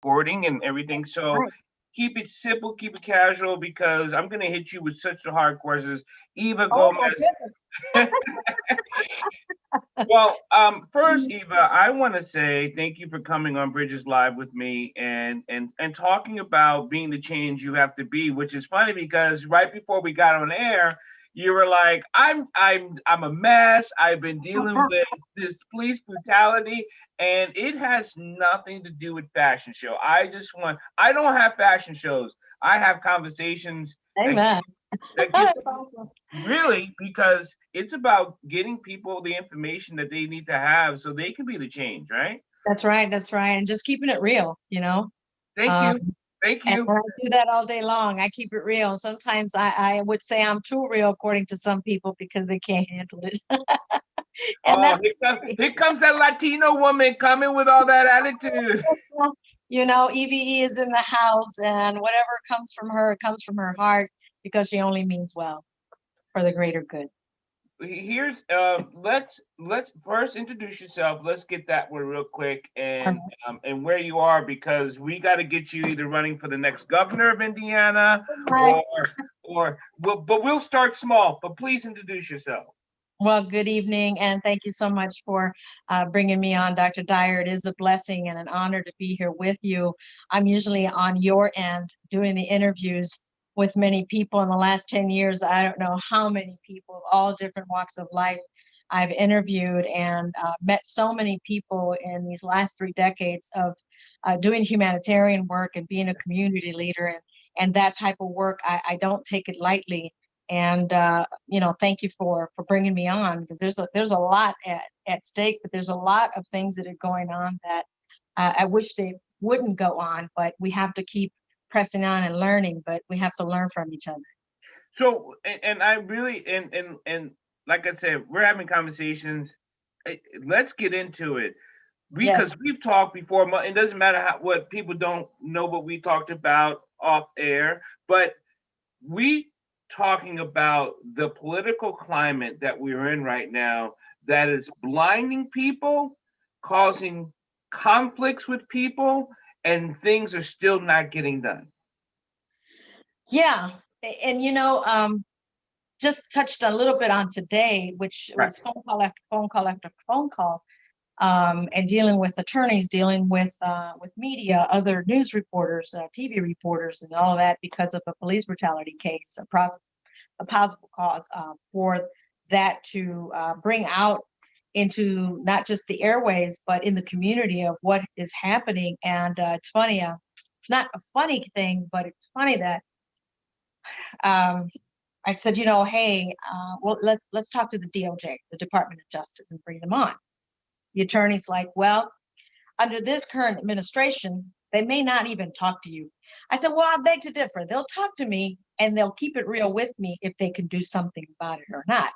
recording and everything. So Right. keep it simple, keep it casual, because I'm gonna hit you with such a hard questions. Eva Oh my Gomez. goodness. Well, first, Eva, I want to say thank you for coming on Bridges Live with me and talking about being the change you have to be, which is funny because right before we got on air, you were like, I'm a mess. I've been dealing with this police brutality, and it has nothing to do with fashion show. I don't have fashion shows. I have conversations that Amen. that get That's awesome. really, because it's about getting people the information that they need to have so they can be the change, right? That's right. That's right. And just keeping it real, you know. Thank Um, you. Thank and you. I do that all day long. I keep it real. Sometimes I would say I'm too real according to some people because they can't handle it. And Oh, that's okay. here comes that Latino woman coming with all that attitude. You know, EVE is in the house, and whatever comes from her, it comes from her heart because she only means well for the greater good. Here's let's first introduce yourself. Let's get that one real quick, and where you are, because we got to get you either running for the next governor of Indiana, Hi. or but we'll start small. But please introduce yourself. Well, good evening, and thank you so much for bringing me on, Dr. Dyer. It is a blessing and an honor to be here with you. I'm usually on your end doing the interviews with many people in the last 10 years. I don't know how many people, all different walks of life, I've interviewed and met so many people in these last 3 decades of doing humanitarian work and being a community leader. And that type of work, I don't take it lightly. And you know, thank you for bringing me on, because there's a lot at stake, but there's a lot of things that are going on that I wish they wouldn't go on, but we have to keep pressing on and learning, but we have to learn from each other. So, and I really, and like I said, we're having conversations. Let's get into it, Yes. because we've talked before. It doesn't matter what people don't know what we talked about off air, but we talking about the political climate that we're in right now, that is blinding people, causing conflicts with people, and things are still not getting done. Yeah. And you know, just touched a little bit on today, which Right. was phone call after phone call after phone call, and dealing with attorneys, dealing with media, other news reporters, TV reporters, and all of that because of a police brutality case, a possible cause for that to bring out into not just the airways but in the community of what is happening. And it's funny. It's not a funny thing, but it's funny that um, I said, you know, hey, well, let's talk to the DOJ, the Department of Justice, and bring them on. The attorney's like, well, under this current administration, they may not even talk to you. I said, well, I beg to differ. They'll talk to me and they'll keep it real with me if they can do something about it or not,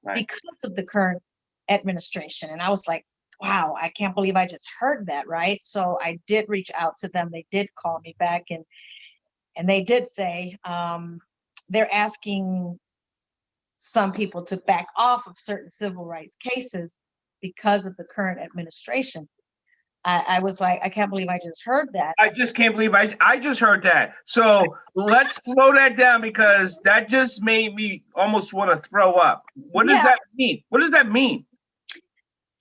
Right. because of the current administration. And I was like, wow, I can't believe I just heard that. Right. So I did reach out to them. They did call me back, and they did say they're asking some people to back off of certain civil rights cases because of the current administration. I was like, I can't believe I just heard that. I just can't believe I just heard that. So let's slow that down, because that just made me almost want to throw up. What does Yeah, that mean? What does that mean?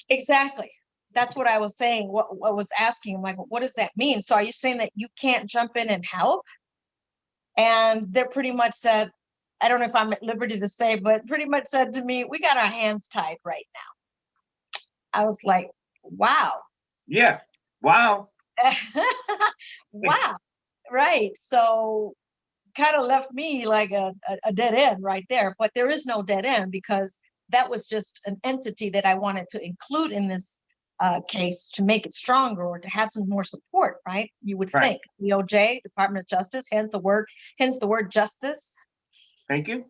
exactly. That's what I was saying. What was asking, I'm like, what does that mean? So are you saying that you can't jump in and help? And they're pretty much said, I don't know if I'm at liberty to say, but pretty much said to me, we got our hands tied right now. I was like, wow. Yeah. Wow. Wow. Right. So kind of left me like a dead end right there. But there is no dead end, because that was just an entity that I wanted to include in this case to make it stronger or to have some more support, right? You would Right. think DOJ, Department of Justice, hence the word justice. Thank you.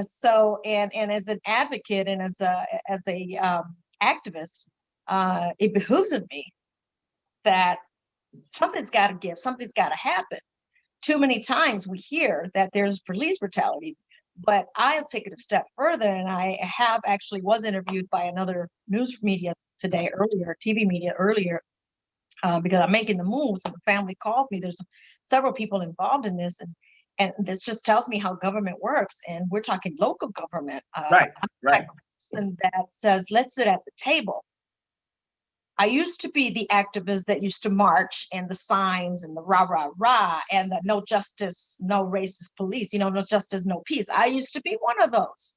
So, and as an advocate and as a activist, it behooves of me that something's got to give, something's got to happen. Too many times we hear that there's police brutality, but I'll take it a step further. And I have actually was interviewed by another news media today earlier, TV media earlier, because I'm making the moves. And the family called me. There's several people involved in this, and this just tells me how government works. And we're talking local government. Right, I'm the right. type of person that says, let's sit at the table. I used to be the activist that used to march and the signs and the rah, rah, rah, and the no justice, no racist police, no justice, no peace. I used to be one of those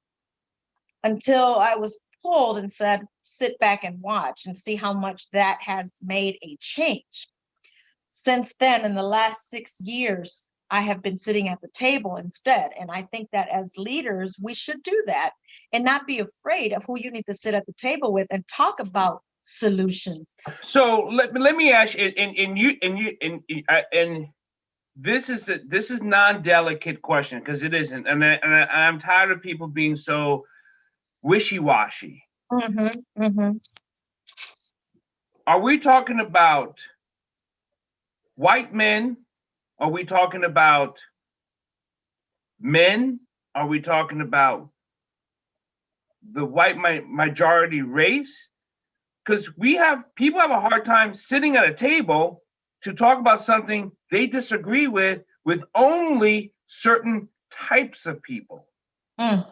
until I was pulled and said, sit back and watch and see how much that has made a change. Since then, in the last 6 years, I have been sitting at the table instead. And I think that as leaders, we should do that and not be afraid of who you need to sit at the table with and talk about solutions. So let me ask you, and this is non-delicate question because it isn't, and I'm tired of people being so wishy-washy. Are we talking about white men? Are we talking about men? Are we talking about the white majority race? Because people have a hard time sitting at a table to talk about something they disagree with only certain types of people. I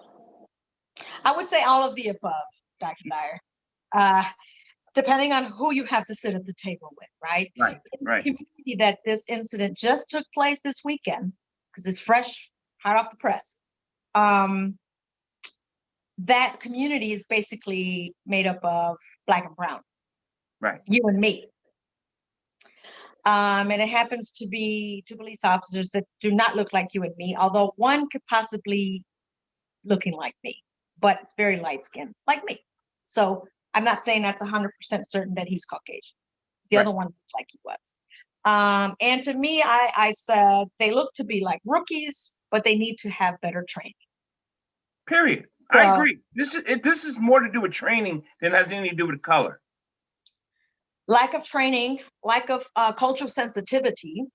would say all of the above, Dr. Dyer. Depending on who you have to sit at the table with, right? Right, right. In the community that this incident just took place this weekend, because it's fresh, hot off the press. That community is basically made up of Black and brown. Right. You and me. And it happens to be 2 police officers that do not look like you and me, although one could possibly looking like me, but it's very light skinned, like me. So I'm not saying that's 100% certain that he's Caucasian. The other one looked like he was. And to me, I said they look to be like rookies, but they need to have better training. Period. So, I agree. This is more to do with training than it has anything to do with color. Lack of training, lack of cultural sensitivity,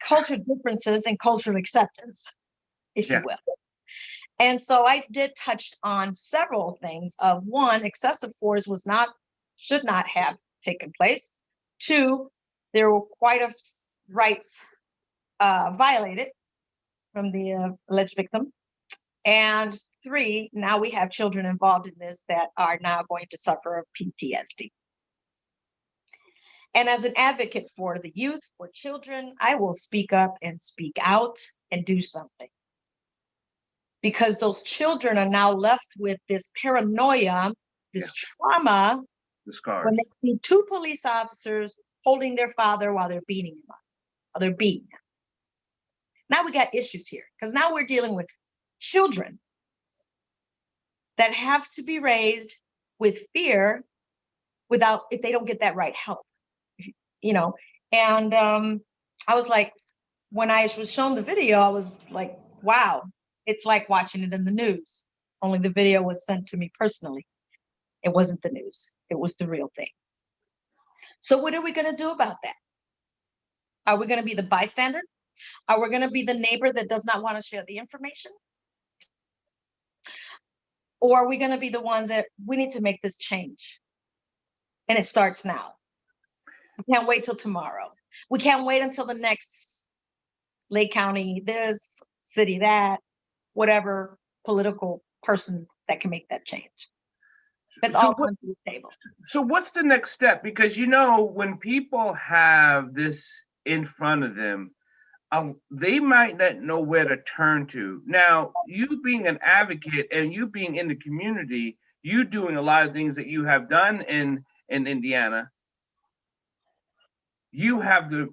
culture differences, and cultural acceptance, if you will. And so I did touch on several things. One, excessive force should not have taken place. 2, there were quite a rights violated from the alleged victim. And 3, now we have children involved in this that are now going to suffer PTSD. And as an advocate for the youth, for children, I will speak up and speak out and do something. Because those children are now left with this paranoia, this trauma, the scars. When they see 2 police officers holding their father while they're beating him up, or they're beating him. Now we got issues here, because now we're dealing with children that have to be raised with fear if they don't get that right help, And I was like, when I was shown the video, I was like, wow. It's like watching it in the news, only the video was sent to me personally. It wasn't the news. It was the real thing. So what are we going to do about that? Are we going to be the bystander? Are we going to be the neighbor that does not want to share the information? Or are we going to be the ones that we need to make this change? And it starts now. We can't wait till tomorrow. We can't wait until the next Lake County, this, city, that, whatever political person that can make that change. That's all comes to the table. So what's the next step? Because when people have this in front of them, they might not know where to turn to. Now, you being an advocate and you being in the community, you doing a lot of things that you have done in Indiana, you have the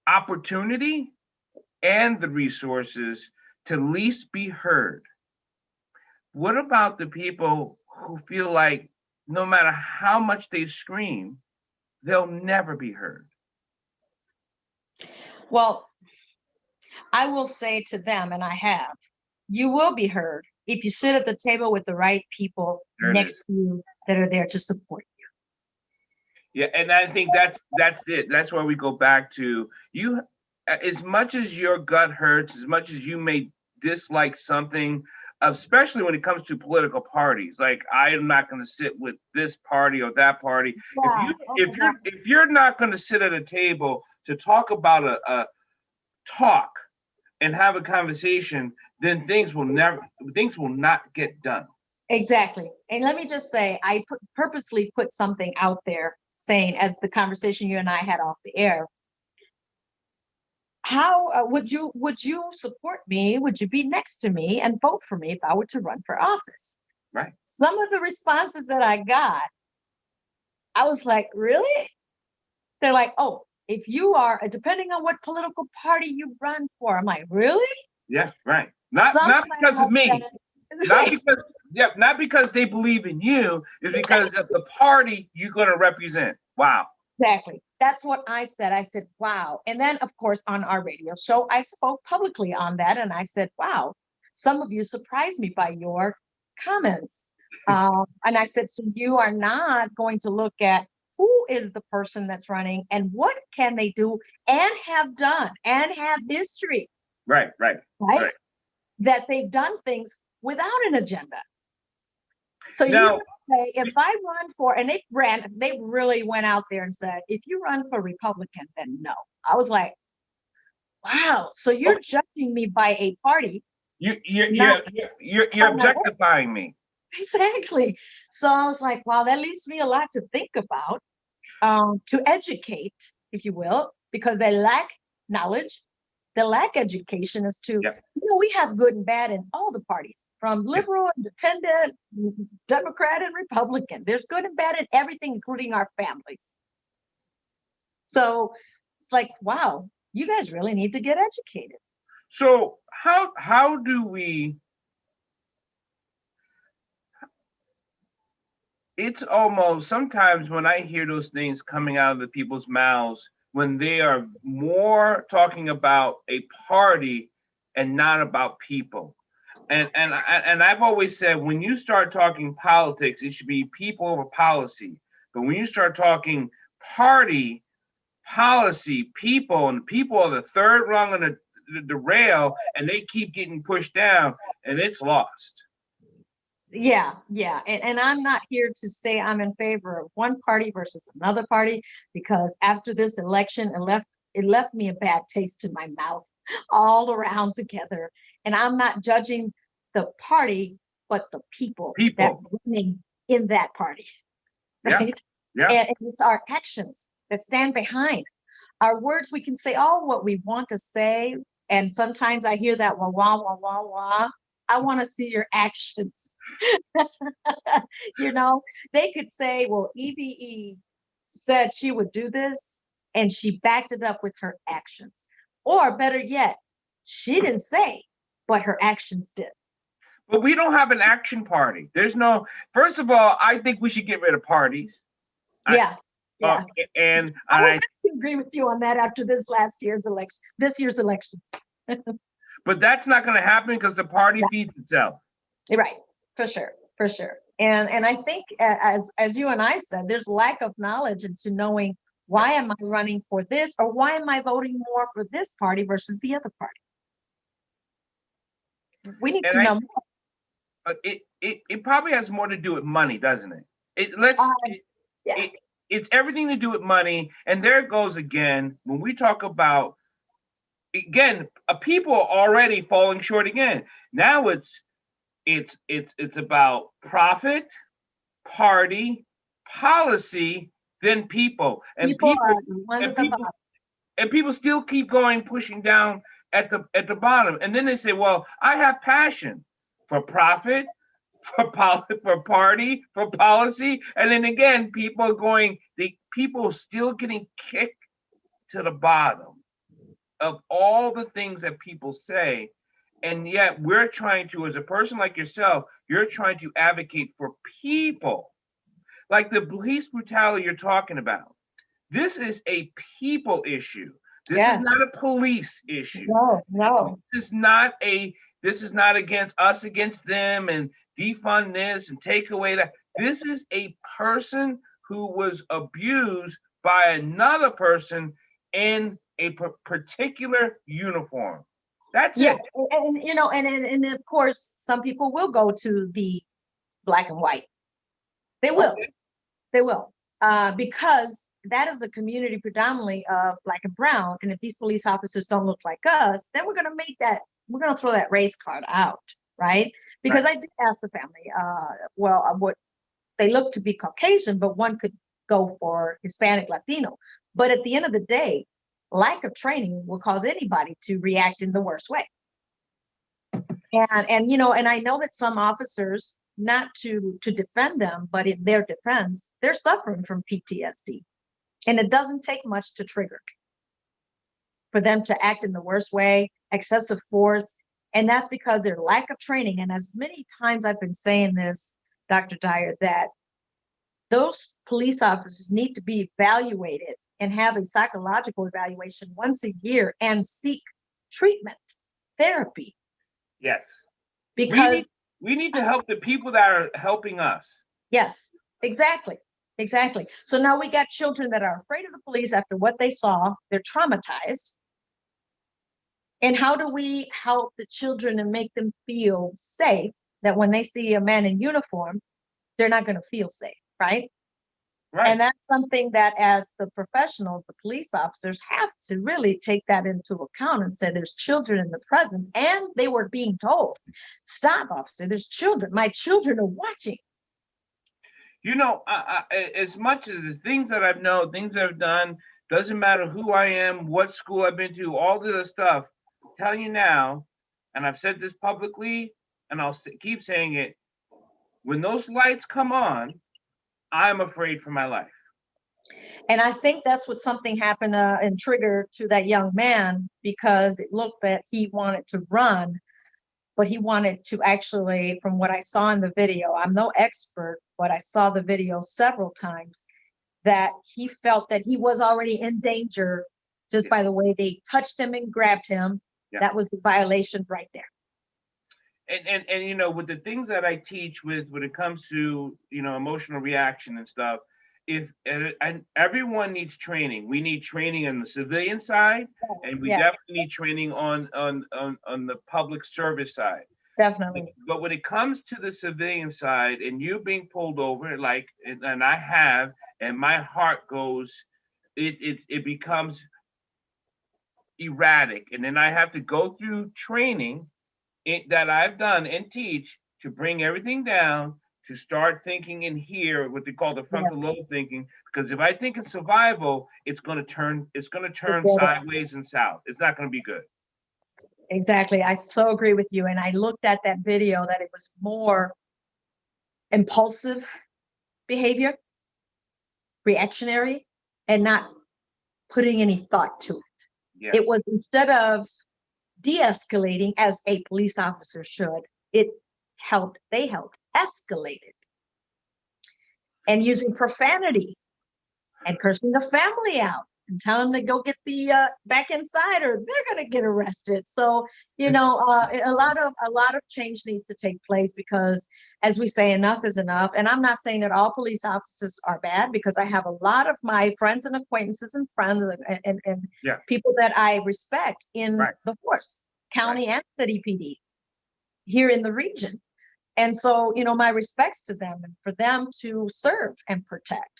opportunity and the resources to at least be heard. What about the people who feel like no matter how much they scream, they'll never be heard? Well, I will say to them, and I have, you will be heard if you sit at the table with the right people next to you that are there to support you. Yeah, and I think that's it. That's why we go back to you. As much as your gut hurts, as much as you may dislike something, especially when it comes to political parties. Like, I am not going to sit with this party or that party. If Yeah. you Oh if my you're God. if you're not going to sit at a table to talk about a talk and have a conversation, then things will not get done. Exactly. And let me just say, purposely put something out there saying, as the conversation you and I had off the air, how would you support me? Would you be next to me and vote for me if I were to run for office? Right. Some of the responses that I got, I was like, really? They're like, oh, if you are, depending on what political party you run for. I'm like, really? Yeah, right. Not because of Sometimes me. Not that, because yeah, not because they believe in you. It's because of the party you're going to represent. Wow. exactly. That's what I said. I said, wow. And then, of course, on our radio show, I spoke publicly on that. And I said, wow, some of you surprised me by your comments. And I said, so you are not going to look at who is the person that's running and what can they do and have done and have history, Right, right, right? right. That they've done things without an agenda. So you Now, say, if I run for, and they really went out there and said, if you run for Republican, then no. I was like, wow. So you're okay, judging me by a party, you you not you you're by my work. objectifying me. Exactly. So I was like, wow, that leaves me a lot to think about, to educate, if you will, because they lack knowledge, they lack education as to, Yep, we have good and bad in all the parties, from yep. liberal, independent, Democrat, and Republican. There's good and bad in everything, including our families. So it's like, wow, you guys really need to get educated. So how do we? It's almost sometimes when I hear those things coming out of the people's mouths when they are more talking about a party and not about people. And I've always said when you start talking politics, it should be people over policy. But when you start talking party, policy, people, and people are the third rung on the rail, and they keep getting pushed down, and it's lost. Yeah, yeah. And I'm not here to say I'm in favor of one party versus another party, because after this election, it left me a bad taste in my mouth all around together. And I'm not judging the party, but the people that People, are running in that party, yeah, right? yeah. And it's our actions that stand behind our words. We can say all what we want to say. And sometimes I hear that wah, wah, wah, wah, wah. I want to see your actions. you know, they could say, well, EBE said she would do this and she backed it up with her actions. Or better yet, she didn't say, but her actions did. But we don't have an action party. There's no. First of all, I think we should get rid of parties. I Yeah. Yeah. and I would I. have to agree with you on that after this year's elections. But that's not going to happen because the party feeds itself. Right, for sure, for sure. And I think, as you and I said, there's lack of knowledge into knowing, why am I running for this, or why am I voting more for this party versus the other party? We need And to know more. it probably has more to do with money, doesn't it? Uh, yeah, It, it's everything to do with money. And there it goes again. When we talk about again, people are already falling short again. Now it's about profit, party, policy, then people, people are the ones and at the people bottom. and people still keep going pushing down at the bottom, and then they say, well, I have passion for profit, for party, for policy, and then again people are going, the people still getting kicked to the bottom of all the things that people say. And yet we're trying to, as a person like yourself, you're trying to advocate for people, like the police brutality you're talking about. This is a people issue. This is Yes. not a police issue. No, no. This is not against us against them and defund this and take away that. This is a person who was abused by another person in a particular uniform. That's Yeah, it. and you know, and of course, some people will go to the black and white. They will, Okay. they will, because that is a community predominantly of black and brown. And if these police officers don't look like us, then we're going to throw that race card out, right? Because Right. I did ask the family, what they look to be Caucasian, but one could go for Hispanic, Latino. But at the end of the day, lack of training will cause anybody to react in the worst way. And you know, and I know that some officers, not to defend them, but in their defense, they're suffering from PTSD. And it doesn't take much to trigger for them to act in the worst way, excessive force. And that's because their lack of training. And as many times I've been saying this, Dr. Dyer, that those police officers need to be evaluated and have a psychological evaluation once a year and seek treatment, therapy, Yes. We need because we need to help the people that are helping us. yes, exactly. Exactly. So now we got children that are afraid of the police after what they saw. They're traumatized. And how do we help the children and make them feel safe that when they see a man in uniform, they're not going to feel safe, right? And Right. that's something that, as the professionals, the police officers, have to really take that into account and say there's children in the presence. And they were being told, stop, officer, there's children. My children are watching. You know, as much as the things that I've known, things that I've done, doesn't matter who I am, what school I've been to, all this other stuff. I'm telling you now, and I've said this publicly, and I'll keep saying it. When those lights come on, I'm afraid for my life. And I think that's what something happened and triggered to that young man, because it looked that he wanted to run, but he wanted to actually, from what I saw in the video, I'm no expert, but I saw the video several times, that he felt that he was already in danger just Yeah. by the way they touched him and grabbed him. Yeah. That was the violation right there. And you know, with the things that I teach with when it comes to, you know, emotional reaction and stuff, if and everyone needs training. We need training on the civilian side, and we Yes, definitely need training on the public service side. definitely. But when it comes to the civilian side and you being pulled over, like, and I have, and my heart goes, it becomes erratic, and then I have to go through training that I've done and teach to bring everything down, to start thinking in here, what they call the frontal Yes, lobe thinking. Because if I think in survival, it's gonna turn together. sideways and south. It's not gonna be good. Exactly. I so agree with you. And I looked at that video that it was more impulsive behavior, reactionary, and not putting any thought to it. Yeah. It was, instead of de-escalating as a police officer should, they helped escalate it, and using profanity and cursing the family out and telling them to go get the back inside or they're going to get arrested. So, you know, a lot of change needs to take place, because, as we say, enough is enough. And I'm not saying that all police officers are bad, because I have a lot of my friends and acquaintances and friends and Yeah. people that I respect in Right. the force, Right. county and city PD here in the region. And so, you know, my respects to them, and for them to serve and protect.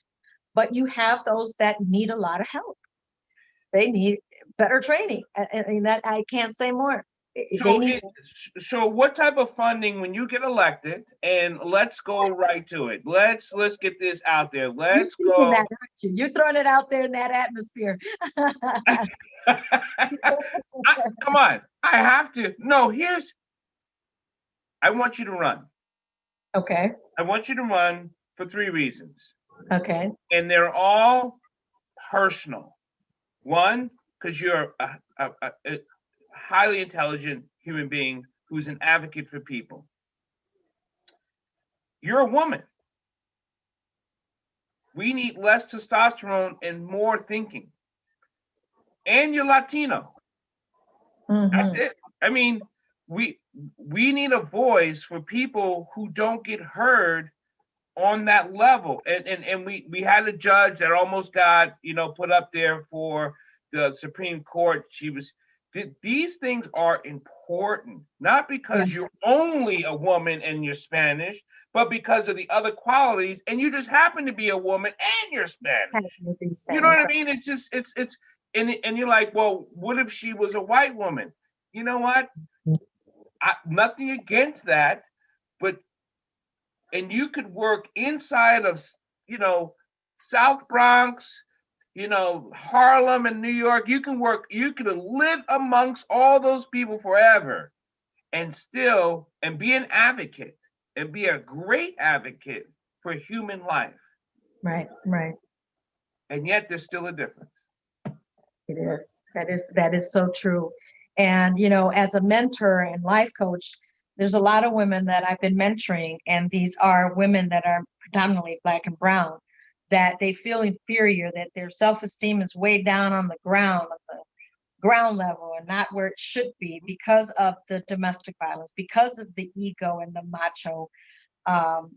But you have those that need a lot of help. They need better training. And that, I can't say more. They So need. so what type of funding when you get elected? And let's go right to it. Let's get this out there. You're Let's speaking that, go. aren't you? You're throwing it out there in that atmosphere. Come on. I have to. No, I want you to run. Okay. I want you to run for three reasons. Okay. And they're all personal. One, because you're a highly intelligent human being who's an advocate for people. You're a woman. We need less testosterone and more thinking. And you're Latino. That's Mm-hmm. it. I mean, we we need a voice for people who don't get heard on that level. And we had a judge that almost got, you know, put up there for the Supreme Court. These things are important, not because Yes. you're only a woman and you're Spanish, but because of the other qualities, and you just happen to be a woman and you're Spanish. You know what I mean? It's just it's and you're like, well, what if she was a white woman? You know what? Nothing against that, but and you could work inside of you know South Bronx, Harlem and New York. You can live amongst all those people forever and still and be an advocate and be a great advocate for human life. Right, right. And yet there's still a difference. It is. That is so true. And as a mentor and life coach, there's a lot of women that I've been mentoring, and these are women that are predominantly Black and brown, that they feel inferior, that their self-esteem is way down on the ground level, and not where it should be because of the domestic violence, because of the ego and the macho, um,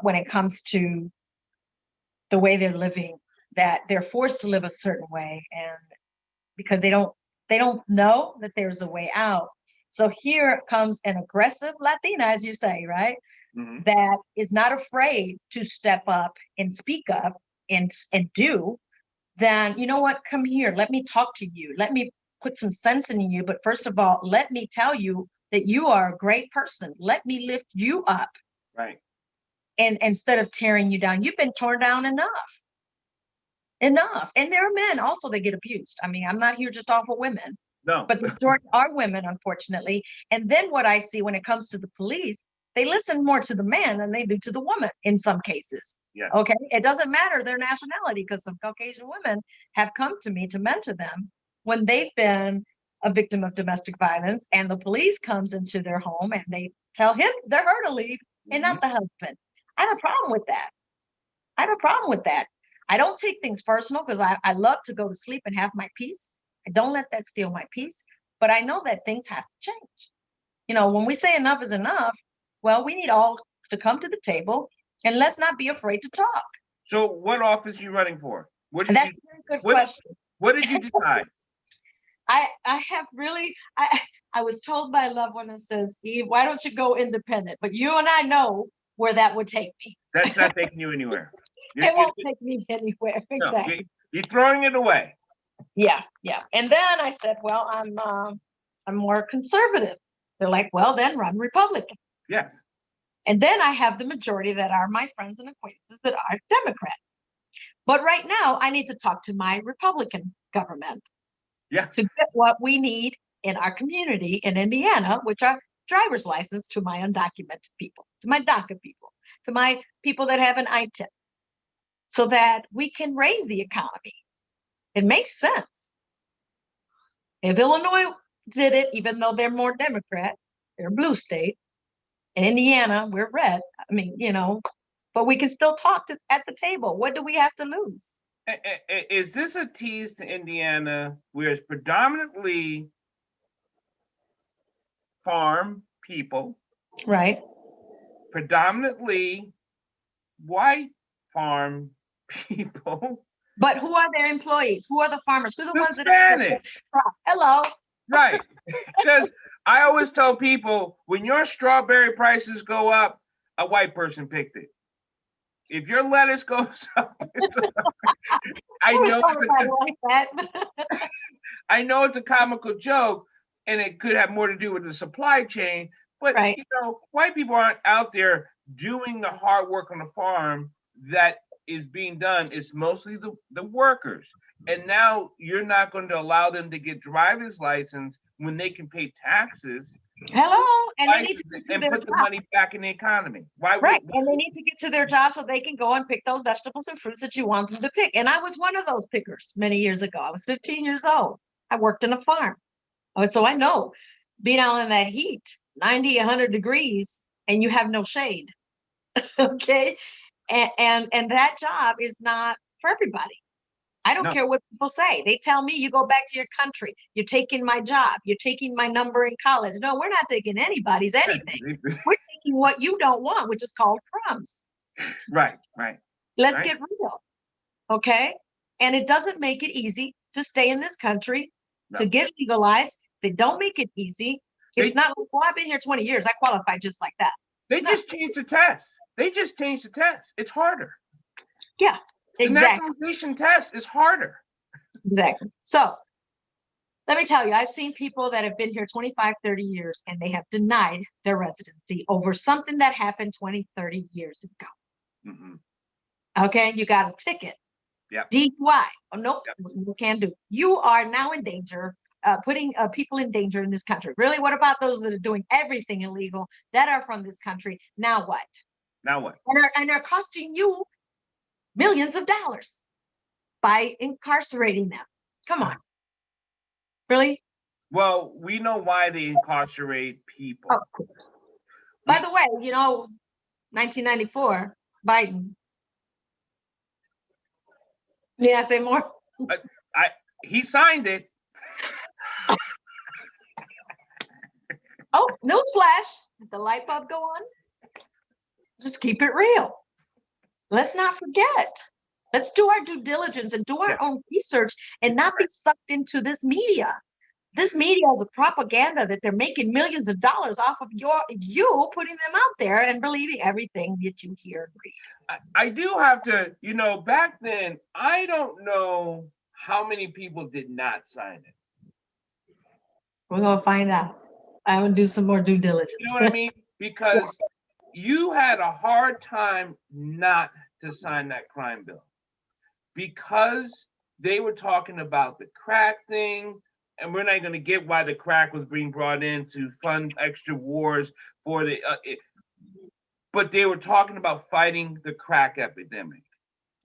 when it comes to the way they're living, that they're forced to live a certain way, and because they don't know that there's a way out. So here comes an aggressive Latina, as you say, right? Mm-hmm. That is not afraid to step up and speak up and do. Then, you know what? Come here. Let me talk to you. Let me put some sense in you. But first of all, let me tell you that you are a great person. Let me lift you up. Right. And instead of tearing you down, you've been torn down enough. Enough. And there are men also that get abused. I mean, I'm not here just off of women, No. but the majority are women, unfortunately. And then what I see when it comes to the police, they listen more to the man than they do to the woman in some cases. Yeah. Okay. It doesn't matter their nationality, because some Caucasian women have come to me to mentor them when they've been a victim of domestic violence, and the police comes into their home and they tell her to leave, and Mm-hmm. not the husband. I have a problem with that. I have a problem with that. I don't take things personal, because I love to go to sleep and have my peace. I don't let that steal my peace. But I know that things have to change. When we say enough is enough, well, we need all to come to the table, and let's not be afraid to talk. So what office are you running for? That's a very good question. What did you decide? I have really, I was told by a loved one that says, Eve, why don't you go independent? But you and I know where that would take me. That's not taking you anywhere. It won't take me anywhere. No, Exactly. you're throwing it away. Yeah, yeah. And then I said, well, I'm more conservative. They're like, well, then run Republican. Yes. And then I have the majority that are my friends and acquaintances that are Democrat. But right now, I need to talk to my Republican government Yes. to get what we need in our community in Indiana, which are driver's license to my undocumented people, to my DACA people, to my people that have an ITIP, so that we can raise the economy. It makes sense. If Illinois did it, even though they're more Democrat, they're a blue state. In Indiana, we're red. I mean, but we can still talk at the table. What do we have to lose? Is this a tease to Indiana, where it's predominantly farm people, Right. predominantly white farm people? But who are their employees? Who are the farmers? Who are the ones Spanish. Hello. Right. Because I always tell people, when your strawberry prices go up, a white person picked it. If your lettuce goes up, I know it's a comical joke, and it could have more to do with the supply chain. But right. White people aren't out there doing the hard work on the farm that is being done. It's mostly the workers. And now you're not going to allow them to get driver's license when they can pay taxes. Hello, and they need to get to put the money back in the economy. Why? Right, and they need to get to their job so they can go and pick those vegetables and fruits that you want them to pick. And I was one of those pickers many years ago. I was 15 years old. I worked in a farm, so I know being out in that heat, 90, 100 degrees, and you have no shade. Okay, and that job is not for everybody. I don't care what people say. They tell me, you go back to your country. You're taking my job. You're taking my number in college. No, we're not taking anybody's anything. We're taking what you don't want, which is called crumbs. Right. Let's get real. Okay. And it doesn't make it easy to stay in this country No. to get legalized. They don't make it easy. It's not like, well, I've been here 20 years. I qualify just like that. They just changed the test. They just changed the test. It's harder. Yeah, exactly. The naturalization test is harder. Exactly. So let me tell you, I've seen people that have been here 25, 30 years, and they have denied their residency over something that happened 20, 30 years ago. Mm-hmm. Okay, you got a ticket. Yeah. DUI. Oh, nope, you can't do. You are now in danger, putting people in danger in this country. Really, what about those that are doing everything illegal that are from this country? Now what? Now what? And they're costing you millions of dollars by incarcerating them. Come on. Really? Well, we know why they incarcerate people. Of course. By the way, 1994, Biden. Did I say more? He signed it. Oh, newsflash. Did the light bulb go on? Just keep it real. Let's not forget. Let's do our due diligence and do our own research and not be sucked into this media. This media is a propaganda that they're making millions of dollars off of you putting them out there and believing everything that you hear and read. I do have to, back then, I don't know how many people did not sign it. We're going to find out. I will do some more due diligence. You know what I mean? Because you had a hard time not to sign that crime bill because they were talking about the crack thing. And we're not going to get why the crack was being brought in to fund extra wars for the, but they were talking about fighting the crack epidemic,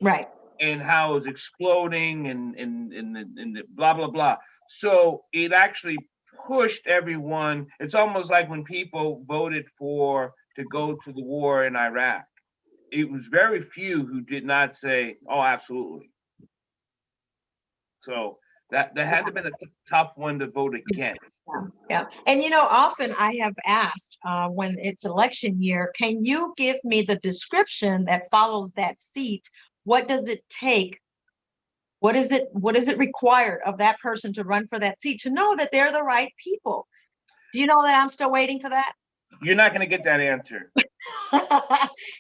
right? And how it was exploding and the blah blah blah. So it actually pushed everyone. It's almost like when people voted to go to the war in Iraq. It was very few who did not say, "Oh, absolutely." So. That had to been a tough one to vote against. Yeah. And, often I have asked when it's election year, can you give me the description that follows that seat? What does it take? What is it required of that person to run for that seat to know that they're the right people? Do you know that I'm still waiting for that? You're not going to get that answer.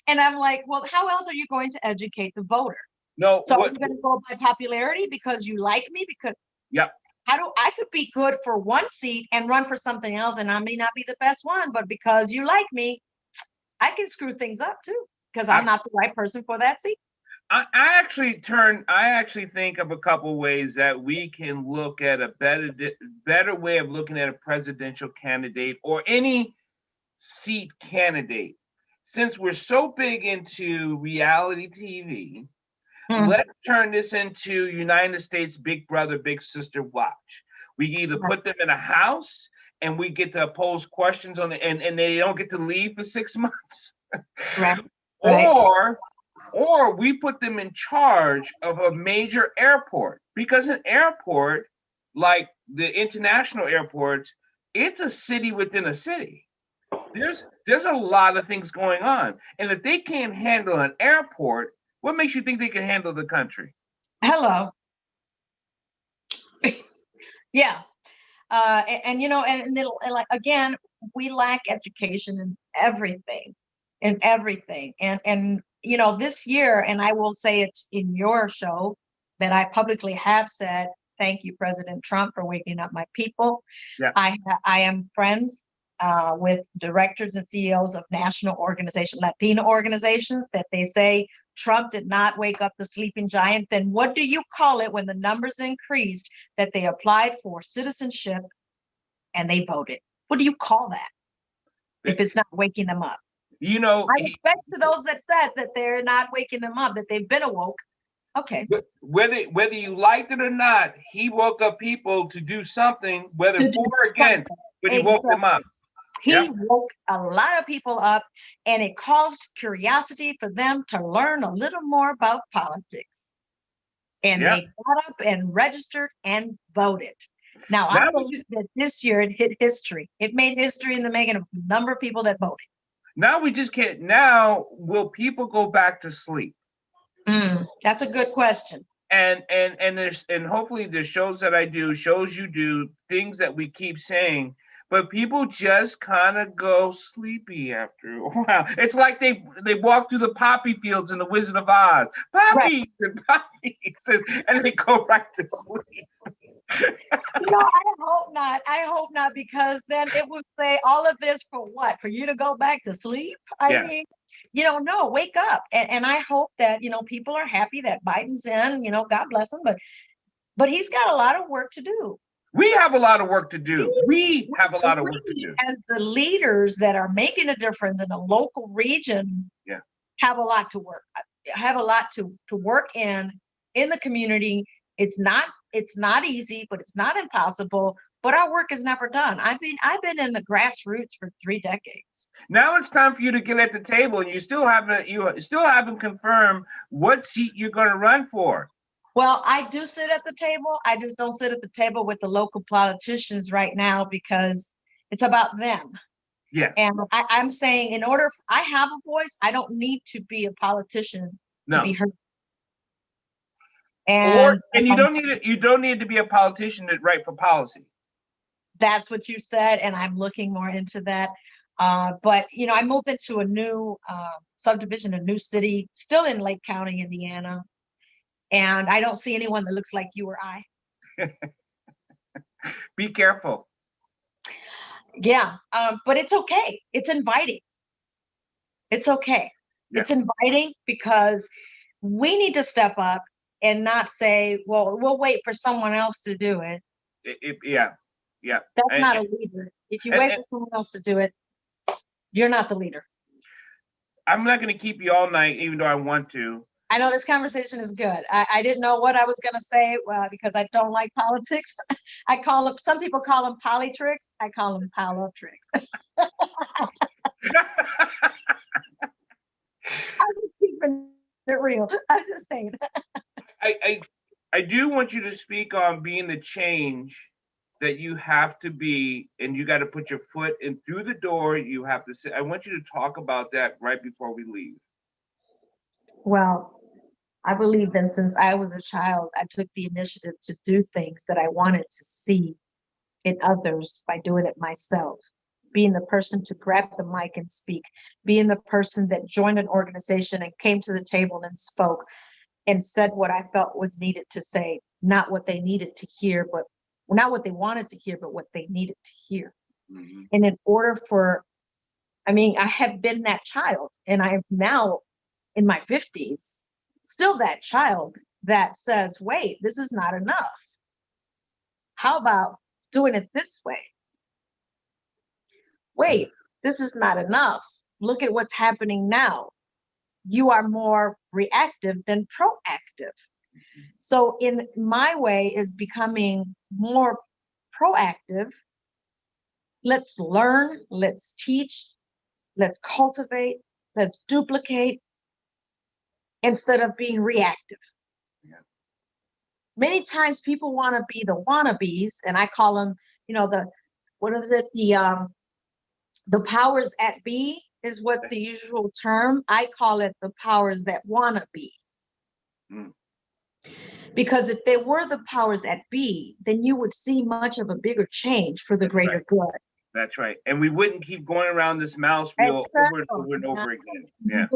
And I'm like, well, how else are you going to educate the voter? No. So are you going to go by popularity because you like me? Because I could be good for one seat and run for something else, and I may not be the best one, but because you like me, I can screw things up too because I'm not the right person for that seat. I actually think of a couple ways that we can look at a better way of looking at a presidential candidate or any seat candidate. Since we're so big into reality TV, let's turn this into United States Big Brother, Big Sister watch. We either put them in a house and we get to pose questions on and they don't get to leave for 6 months. Right. Or we put them in charge of a major airport, because an airport, like the international airports, it's a city within a city. There's a lot of things going on. And if they can't handle an airport, what makes you think they can handle the country? Hello. Yeah. And like, again, we lack education in everything. And this year, and I will say it in your show that I publicly have said, thank you, President Trump, for waking up my people. Yeah. I am friends with directors and CEOs of national organizations, Latino organizations, that they say Trump did not wake up the sleeping giant. Then what do you call it when the numbers increased that they applied for citizenship and they voted? What do you call that if it's not waking them up? I respect to those that said that they're not waking them up, that they've been awoke. Okay. Whether you liked it or not, he woke up people to do something, whether for or against, but he woke them up. He woke a lot of people up, and it caused curiosity for them to learn a little more about politics. And they got up and registered and voted. Now, I believe that this year it hit history. It made history in the making of the number of people that voted. Now we just can't. Now, will people go back to sleep? That's a good question. and hopefully the shows that I do, shows you do, things that we keep saying, but people just kind of go sleepy after a while. It's like they walk through the poppy fields in the Wizard of Oz, Right. poppies and poppies, and they go right to sleep. No, I hope not. I hope not, because then it would say all of this for what? For you to go back to sleep? I Yeah. mean, no, wake up. And I hope that, people are happy that Biden's in, God bless him, but he's got a lot of work to do. We have a lot of work to do. We have a lot of work to We, do. as the leaders that are making a difference in a local region, Yeah. have a lot to work, have a lot to work in the community. It's not easy, but it's not impossible. But our work is never done. I've been in the grassroots for 3 decades. Now it's time for you to get at the table, and you still haven't confirmed what seat you're going to run for. Well, I do sit at the table. I just don't sit at the table with the local politicians right now, because it's about them. Yes. And I'm saying, I have a voice. I don't need to be a politician to be heard. And you don't need to be a politician to write for policy. That's what you said, and I'm looking more into that. But I moved into a new subdivision, a new city, still in Lake County, Indiana, and I don't see anyone that looks like you or I. Be careful. Yeah, but it's okay. It's inviting. It's okay. Yeah. It's inviting, because we need to step up and not say, well, we'll wait for someone else to do it. Yeah. That's not a leader. If you wait for someone else to do it, you're not the leader. I'm not going to keep you all night, even though I want to. I know this conversation is good. I didn't know what I was going to say, because I don't like politics. Some people call them poly tricks. I call them pile up tricks. I'm just keeping it real. I'm just saying. I do want you to speak on being the change that you have to be, and you got to put your foot in through the door. You have to sit. I want you to talk about that right before we leave. Well, I believe that since I was a child, I took the initiative to do things that I wanted to see in others by doing it myself. Being the person to grab the mic and speak, being the person that joined an organization and came to the table and spoke and said what I felt was needed to say, not what they needed to hear, but not what they wanted to hear, but what they needed to hear. Mm-hmm. And in order I have been that child, and I'm now in my 50s, still that child that says, wait, this is not enough. How about doing it this way? Wait, this is not enough. Look at what's happening now. You are more reactive than proactive. So in my way is becoming more proactive. Let's learn, let's teach, let's cultivate, let's duplicate, instead of being reactive. Yeah. Many times people want to be the wannabes, and I call them, the powers at be is what the usual term. I call it the powers that wanna be. Mm. Because if they were the powers at be, then you would see much of a bigger change for the greater good. That's right. And we wouldn't keep going around this mouse wheel over and over again. Yeah.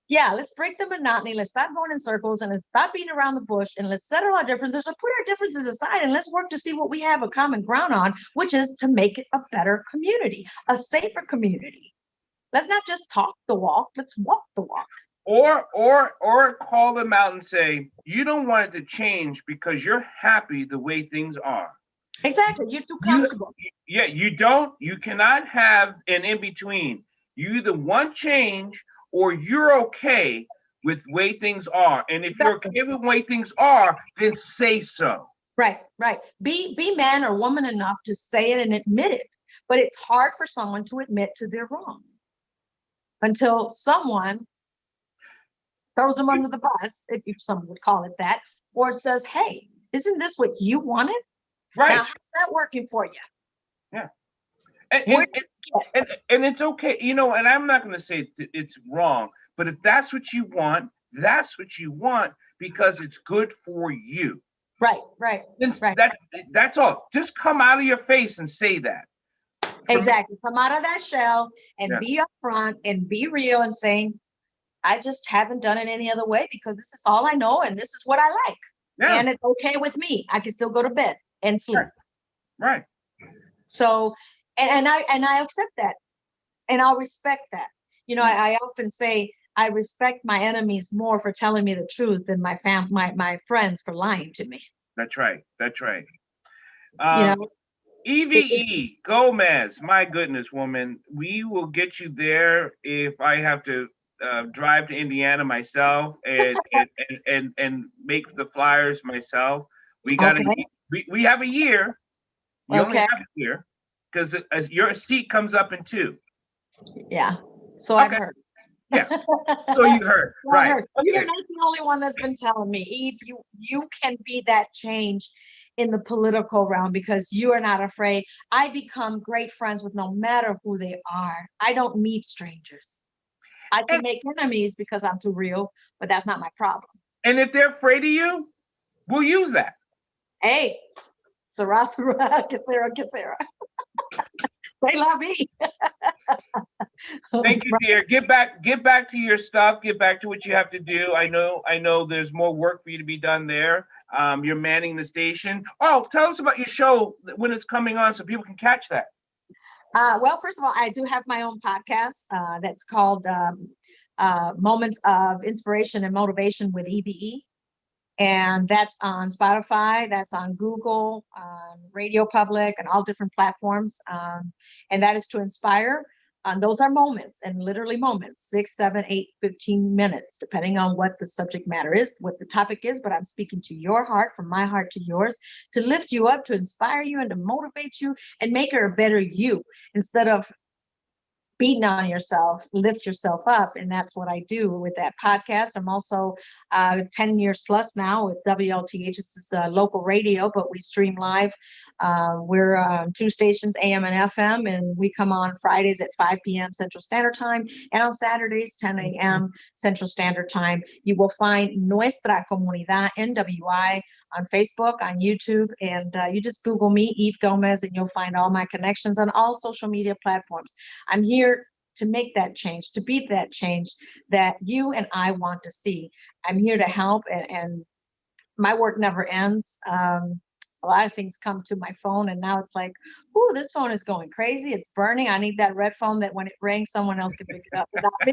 Yeah, let's break the monotony. Let's stop going in circles, and let's stop beating around the bush, and let's settle our differences, or put our differences aside, and let's work to see what we have a common ground on, which is to make it a better community, a safer community. Let's not just talk the walk, let's walk the walk. Or call them out and say, you don't want it to change because you're happy the way things are. Exactly. You're too comfortable. You cannot have an in-between. You either want change or you're okay with the way things are. And if you're okay with the way things are, then say so. Right. Be man or woman enough to say it and admit it. But it's hard for someone to admit to their wrong until someone throws them under the bus, if someone would call it that, or says, hey, isn't this what you wanted? Right. Now, how's that working for you? Yeah. And it's okay, and I'm not going to say it's wrong, but if that's what you want, that's what you want, because it's good for you. Right, right, right. That's all. Just come out of your face and say that. Exactly. Come out of that shell and Yeah. be upfront and be real and saying, I just haven't done it any other way because this is all I know and this is what I like. Yeah. And it's okay with me. I can still go to bed and sleep. Right. So, and I accept that and I'll respect that. I often say I respect my enemies more for telling me the truth than my friends for lying to me. That's right. That's right. You know, it's EVE Gomez, my goodness, woman, we will get you there if I have to drive to Indiana myself and make the flyers myself. We got okay. we have a year. You only Okay. have a year because your seat comes up in 2. Yeah. So I've Okay. heard. Yeah. So you heard. So I Right. heard. You're Okay. not the only one that's been telling me, Eve, you can be that change in the political realm because you are not afraid. I become great friends with no matter who they are. I don't meet strangers. I can And make enemies because I'm too real, but that's not my problem. and if they're afraid of you, we'll use that. Hey, Sarah, Sarah, Kisera, Kisera. They love me. Thank you, dear. Get back to your stuff. Get back to what you have to do. I know there's more work for you to be done there. You're manning the station. Oh, tell us about your show when it's coming on so people can catch that. Well, first of all, I do have my own podcast that's called Moments of Inspiration and Motivation with EBE. And that's on Spotify, that's on Google, Radio Public, and all different platforms. And that is to inspire. Those are moments, and literally moments, 6, 7, 8, 15 minutes, depending on what the subject matter is, what the topic is. But I'm speaking to your heart, from my heart to yours, to lift you up, to inspire you, and to motivate you, and make her a better you, instead of beating on yourself, lift yourself up. And that's what I do with that podcast. I'm also 10 years plus now with WLTH. It's local radio, but we stream live. We're on 2 stations, AM and FM, and we come on Fridays at 5 p.m. Central Standard Time, and on Saturdays, 10 a.m. Central Standard Time. You will find Nuestra Comunidad NWI on Facebook, on YouTube, and you just Google me, Eve Gomez, and you'll find all my connections on all social media platforms. I'm here to make that change, to be that change that you and I want to see. I'm here to help, and my work never ends. A lot of things come to my phone, and now it's like, ooh, this phone is going crazy. It's burning. I need that red phone that when it rings, someone else can pick it up without me.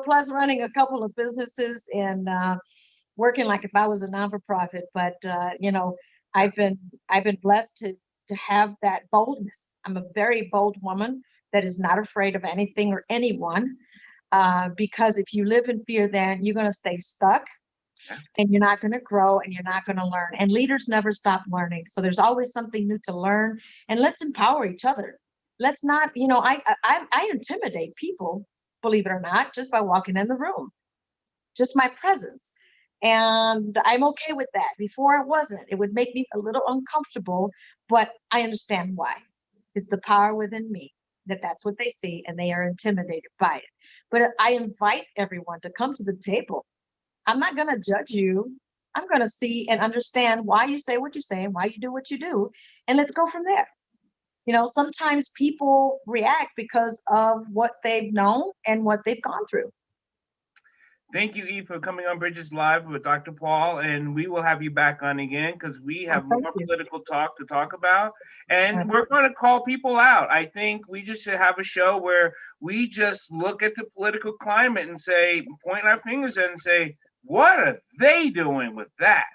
Plus running a couple of businesses and working like if I was a non-for-profit. But I've been blessed to have that boldness. I'm a very bold woman that is not afraid of anything or anyone. Because if you live in fear, then you're going to stay stuck, and you're not going to grow, and you're not going to learn. And leaders never stop learning. So there's always something new to learn, and let's empower each other. Let's not, I intimidate people, believe it or not, just by walking in the room, just my presence. And I'm okay with that. Before I wasn't. It would make me a little uncomfortable, but I understand why. It's the power within me that's what they see, and they are intimidated by it. But I invite everyone to come to the table. I'm not going to judge you. I'm going to see and understand why you say what you say and why you do what you do. And let's go from there. Sometimes people react because of what they've known and what they've gone through. Thank you, Eve, for coming on Bridges Live with Dr. Paul, and we will have you back on again because we have more political talk to talk about, and we're going to call people out. I think we just should have a show where we just look at the political climate and say, point our fingers at it and say, what are they doing with that?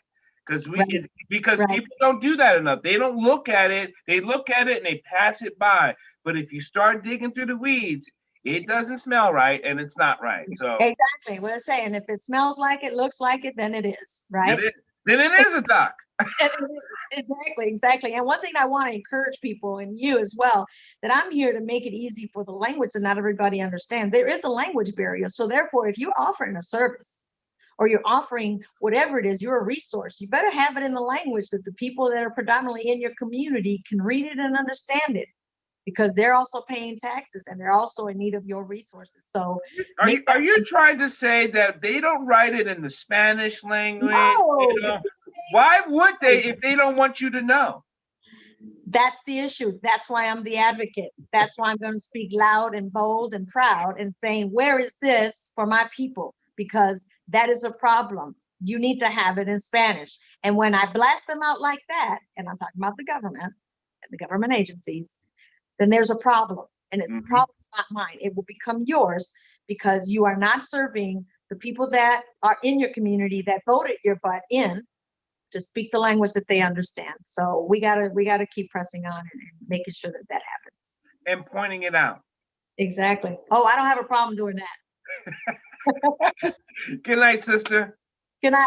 Because people don't do that enough. They don't look at it. They look at it and they pass it by. But if you start digging through the weeds, it doesn't smell right, and it's not right. So exactly what I'm saying. If it smells like it, looks like it, then it is, right? Then it is a duck. Exactly. And one thing I want to encourage people, and you as well, that I'm here to make it easy for the language that not everybody understands. There is a language barrier. So therefore, if you're offering a service or you're offering whatever it is, you're a resource, you better have it in the language that the people that are predominantly in your community can read it and understand it. because they're also paying taxes and they're also in need of your resources. So Are you trying to say that they don't write it in the Spanish language? no, Why would they if they don't want you to know? that's the issue. That's why I'm the advocate. That's why I'm going to speak loud and bold and proud and saying, where is this for my people? Because that is a problem. You need to have it in Spanish. And when I blast them out like that, and I'm talking about the government and the government agencies, then there's a problem. And it's problem's not mine. It will become yours because you are not serving the people that are in your community that voted your butt in to speak the language that they understand. So we gotta keep pressing on and making sure that that happens. And pointing it out. Exactly. Oh, I don't have a problem doing that. Good night, sister. Good night.